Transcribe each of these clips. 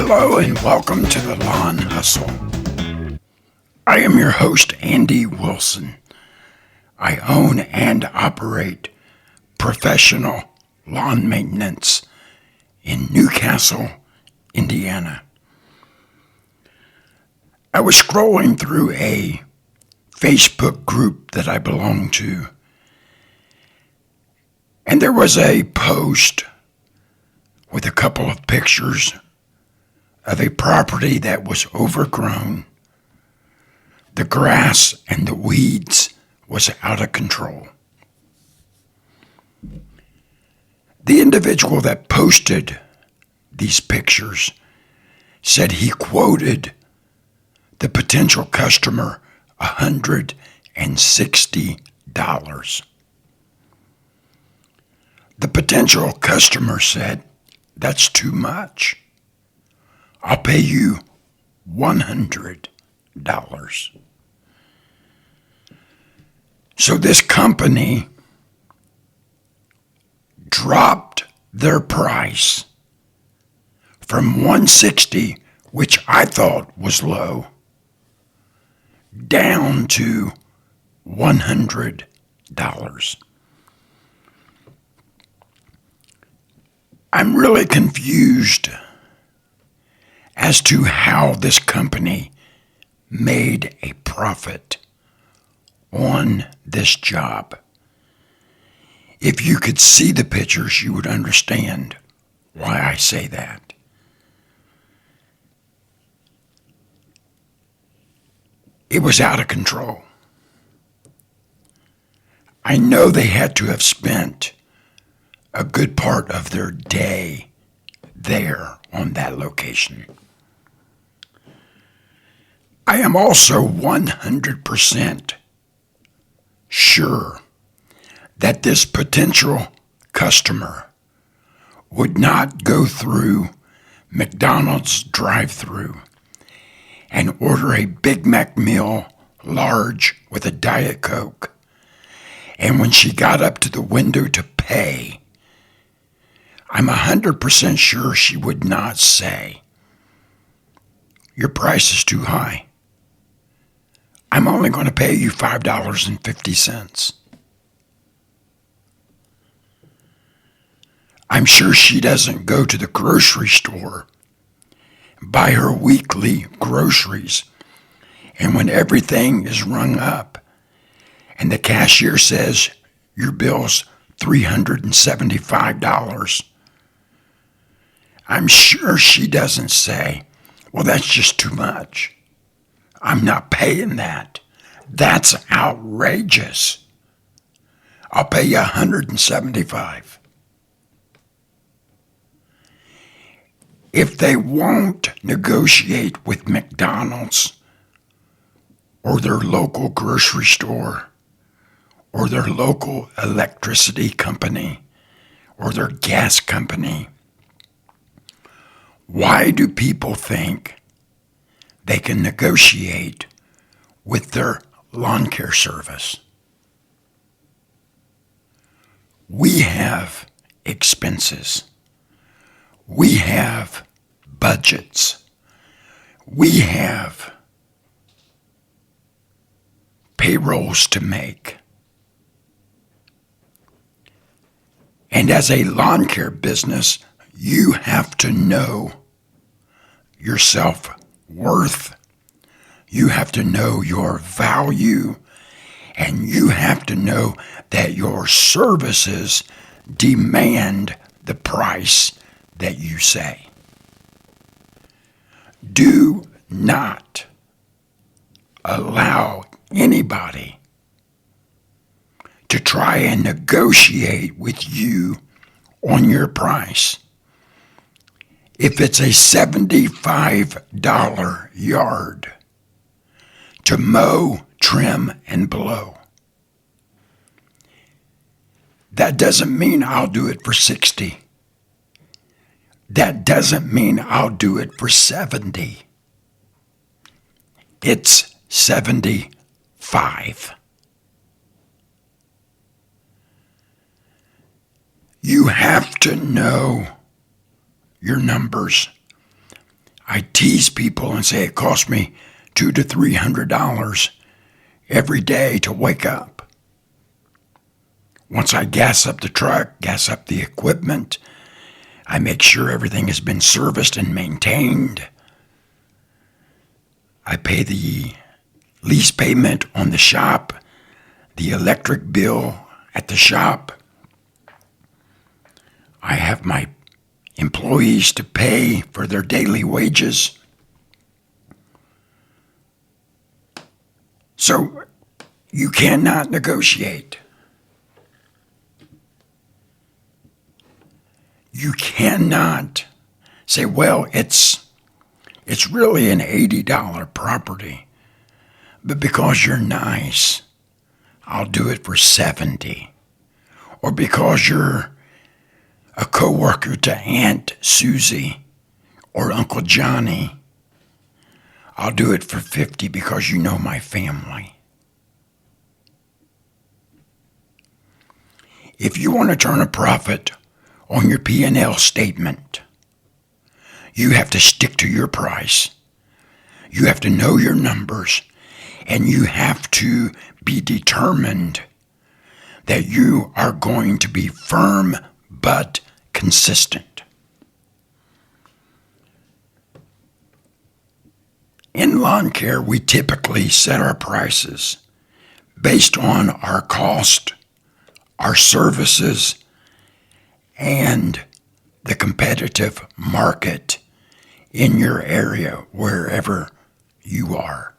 Hello and welcome to the Lawn Hustle. I am your host, Andy Wilson. I own and operate professional lawn maintenance in Newcastle, Indiana. I was scrolling through a Facebook group that I belong to, and there was a post with a couple of pictures of a property that was overgrown. The grass and the weeds was out of control. The individual that posted these pictures said he quoted the potential customer $160. The potential customer said, "That's too much. I'll pay you $100. So this company dropped their price from $160, which I thought was low, down to $100. I'm really confused as to how this company made a profit on this job. If you could see the pictures, you would understand why I say that. It was out of control. I know they had to have spent a good part of their day there on that location. I am also 100% sure that this potential customer would not go through McDonald's drive-thru and order a Big Mac meal large with a Diet Coke. And when she got up to the window to pay, I'm 100% sure she would not say, "Your price is too high. I'm only going to pay you $5.50. I'm sure she doesn't go to the grocery store, buy her weekly groceries, and when everything is rung up and the cashier says your bill's $375, I'm sure she doesn't say, "Well, that's just too much. I'm not paying that. That's outrageous. I'll pay you $175. If they won't negotiate with McDonald's or their local grocery store or their local electricity company or their gas company, why do people think they can negotiate with their lawn care service? We have expenses. We have budgets. We have payrolls to make. And as a lawn care business, you have to know your self-worth. You have to know your value. And you have to know that your services demand the price that you say. Do not allow anybody to try and negotiate with you on your price. If it's a $75 yard to mow, trim, and blow, that doesn't mean I'll do it for 60. That doesn't mean I'll do it for 70. It's 75. You have to know your numbers. I tease people and say it costs me $200 to $300 every day to wake up. Once I gas up the truck, gas up the equipment, I make sure everything has been serviced and maintained. I pay the lease payment on the shop, the electric bill at the shop. I have my employees to pay for their daily wages. So you cannot negotiate. You cannot say, well, it's really an $80 property, but because you're nice, I'll do it for $70. Or because you're a coworker to Aunt Susie or Uncle Johnny, I'll do it for $50 because you know my family. If you want to turn a profit on your P&L statement, you have to stick to your price. You have to know your numbers, and you have to be determined that you are going to be firm but consistent. In lawn care, we typically set our prices based on our cost, our services, and the competitive market in your area, wherever you are.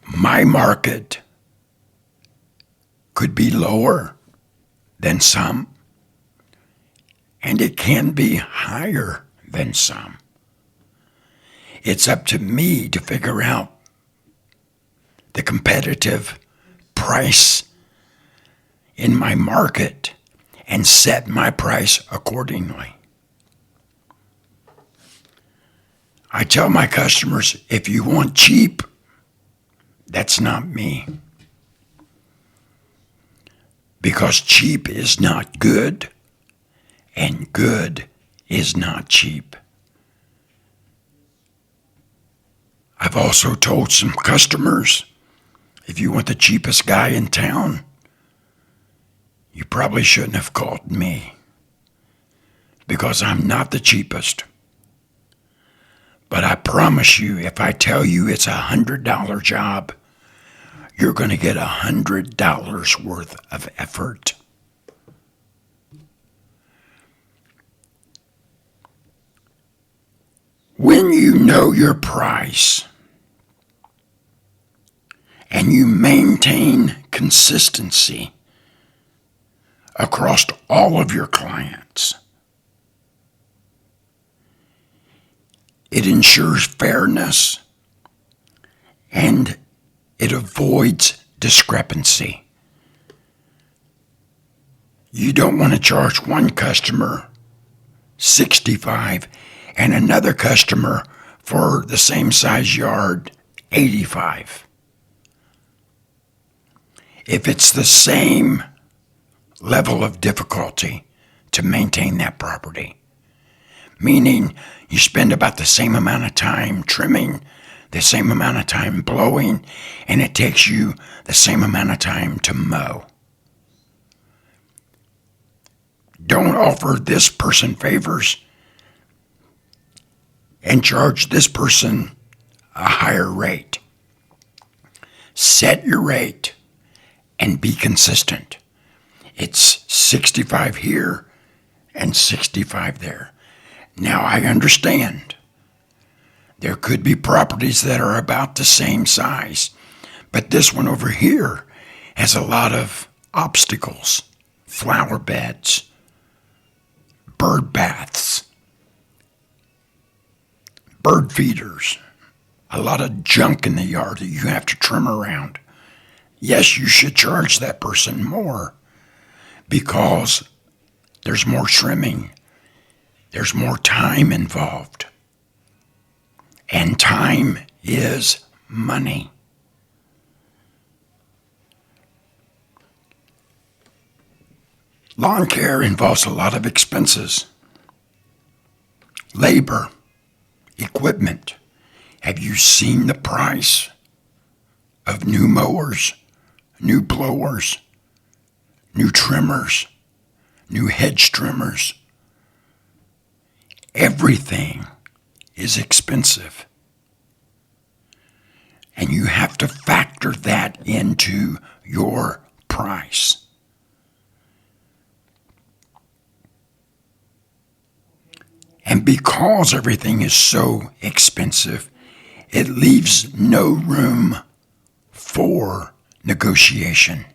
My market could be lower than some, and it can be higher than some. It's up to me to figure out the competitive price in my market and set my price accordingly. I tell my customers, if you want cheap, that's not me. Because cheap is not good, and good is not cheap. I've also told some customers, if you want the cheapest guy in town, you probably shouldn't have called me, because I'm not the cheapest. But I promise you, if I tell you it's $100 job, you're going to get $100 worth of effort. When you know your price and you maintain consistency across all of your clients, it ensures fairness and it avoids discrepancy. You don't want to charge one customer $65 and another customer for the same size yard $85. If it's the same level of difficulty to maintain that property, meaning you spend about the same amount of time trimming, the same amount of time blowing, and it takes you the same amount of time to mow. Don't offer this person favors and charge this person a higher rate. Set your rate and be consistent. It's $65 here and $65 there. Now, I understand there could be properties that are about the same size, but this one over here has a lot of obstacles, flower beds, bird baths, bird feeders, a lot of junk in the yard that you have to trim around. Yes, you should charge that person more because there's more trimming. There's more time involved. And time is money. Lawn care involves a lot of expenses. labor, equipment. Have you seen the price of new mowers, new blowers, new trimmers, new hedge trimmers? Everything is expensive. And you have to factor that into your price. And because everything is so expensive, it leaves no room for negotiation.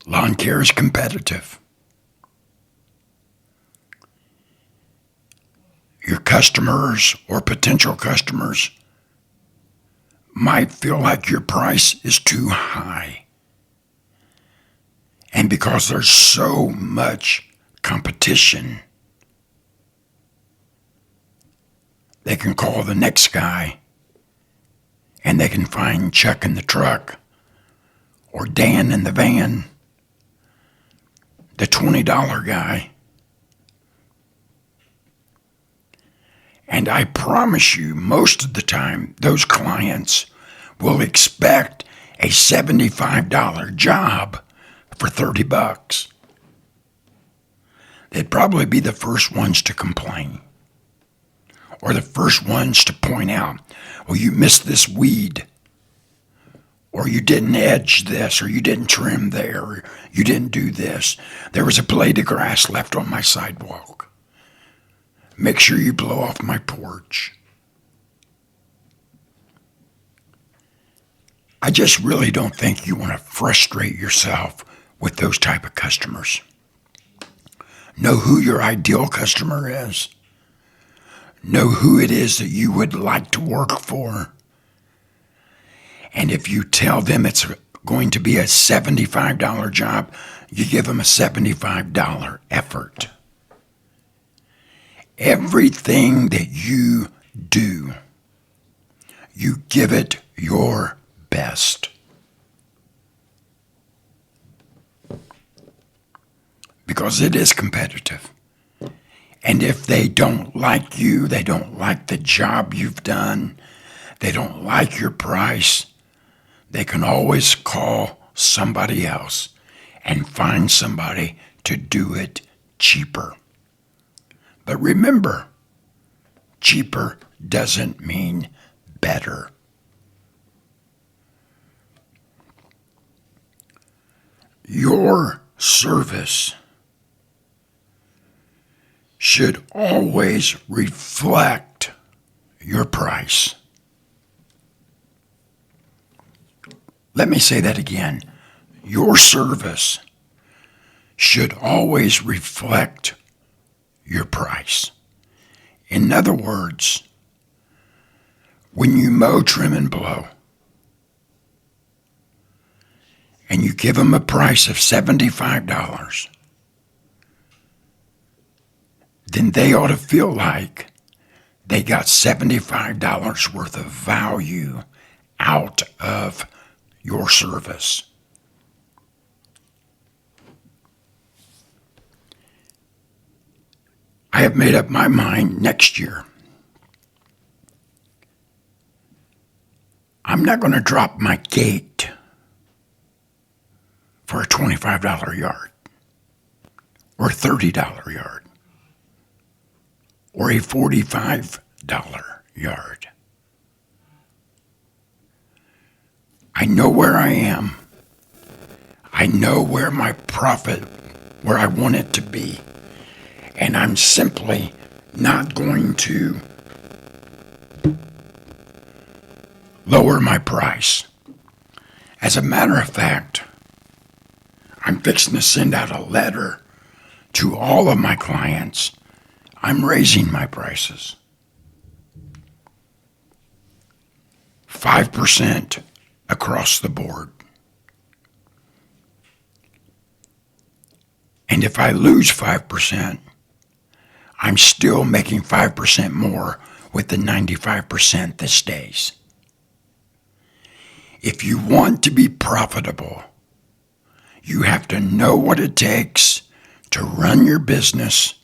Lawn care is competitive. Your customers or potential customers might feel like your price is too high. And because there's so much competition, they can call the next guy and they can find Chuck in the truck or Dan in the van, the $20 guy. And I promise you, most of the time, those clients will expect a $75 job for $30. They'd probably be the first ones to complain, or the first ones to point out, well, you missed this weed, or you didn't edge this, or you didn't trim there, or you didn't do this. There was a blade of grass left on my sidewalk. Make sure you blow off my porch. I just really don't think you want to frustrate yourself with those type of customers. Know who your ideal customer is. Know who it is that you would like to work for. And if you tell them it's going to be a $75 job, you give them a $75 effort. Everything that you do, you give it your best. Because it is competitive. And if they don't like you, they don't like the job you've done, they don't like your price, they can always call somebody else and find somebody to do it cheaper. But remember, cheaper doesn't mean better. Your service should always reflect your price. Let me say that again. Your service should always reflect your price. In other words, when you mow, trim, and blow, and you give them a price of $75, then they ought to feel like they got $75 worth of value out of your service. I have made up my mind next year. I'm not going to drop my gate for a $25 yard or a $30 yard or a $45 yard. I know where I am. I know where my profit, where I want it to be. And I'm simply not going to lower my price. As a matter of fact, I'm fixing to send out a letter to all of my clients. I'm raising my prices. 5% across the board. And if I lose 5%, I'm still making 5% more with the 95% that stays. If you want to be profitable, you have to know what it takes to run your business,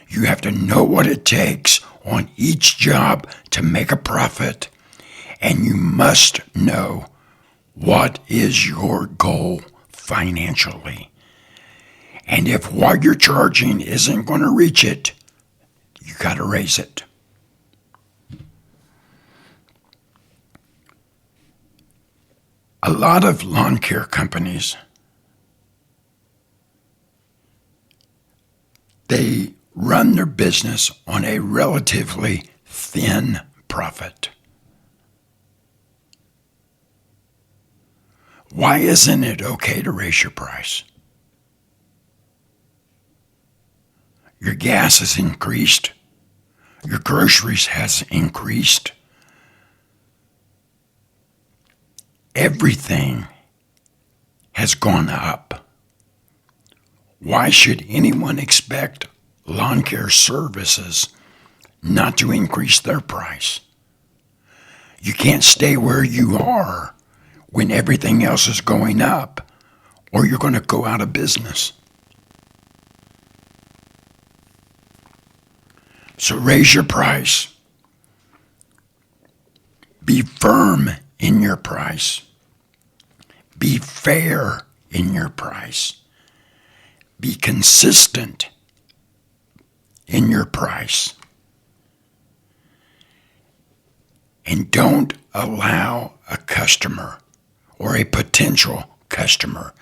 you have to know what it takes on each job to make a profit, and you must know what is your goal financially. And if what you're charging isn't going to reach it, you got to raise it. A lot of lawn care companies, they run their business on a relatively thin profit. Why isn't it okay to raise your price? Your gas has increased. Your groceries has increased. Everything has gone up. Why should anyone expect lawn care services not to increase their price? You can't stay where you are when everything else is going up, or you're going to go out of business. So raise your price. Be firm in your price. Be fair in your price. Be consistent in your price. And don't allow a customer or a potential customer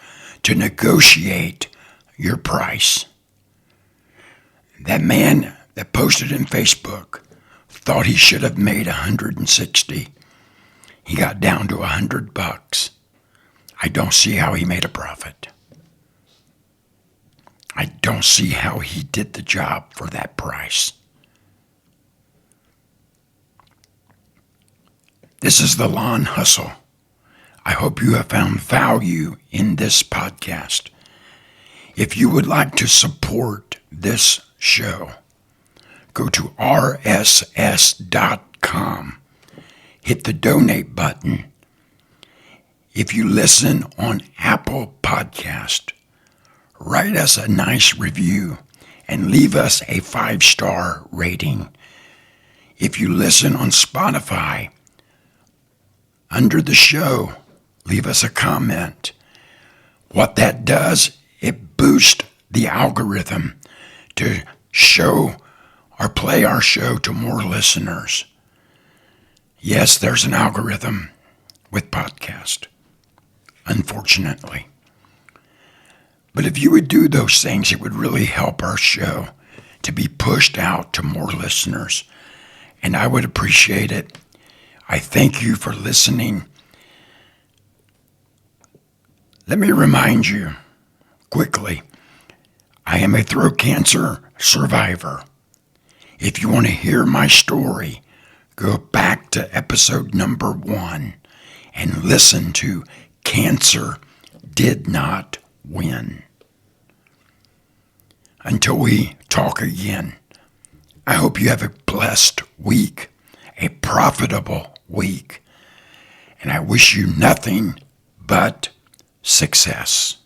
to negotiate your price. That man that posted in Facebook thought he should have made $160. He got down to $100. I don't see how he made a profit. I don't see how he did the job for that price. This is the Lawn Hustle. I hope you have found value in this podcast. If you would like to support this show, go to rss.com. Hit the donate button. If you listen on Apple Podcast, write us a nice review and leave us a 5-star rating. If you listen on Spotify, under the show, leave us a comment. What that does, it boosts the algorithm to show or play our show to more listeners. Yes, there's an algorithm with podcast, unfortunately. But if you would do those things, it would really help our show to be pushed out to more listeners. And I would appreciate it. I thank you for listening. Let me remind you quickly, I am a throat cancer survivor. If you want to hear my story, go back to episode number 1 and listen to Cancer Did Not Win. Until we talk again, I hope you have a blessed week, a profitable week, and I wish you nothing but success.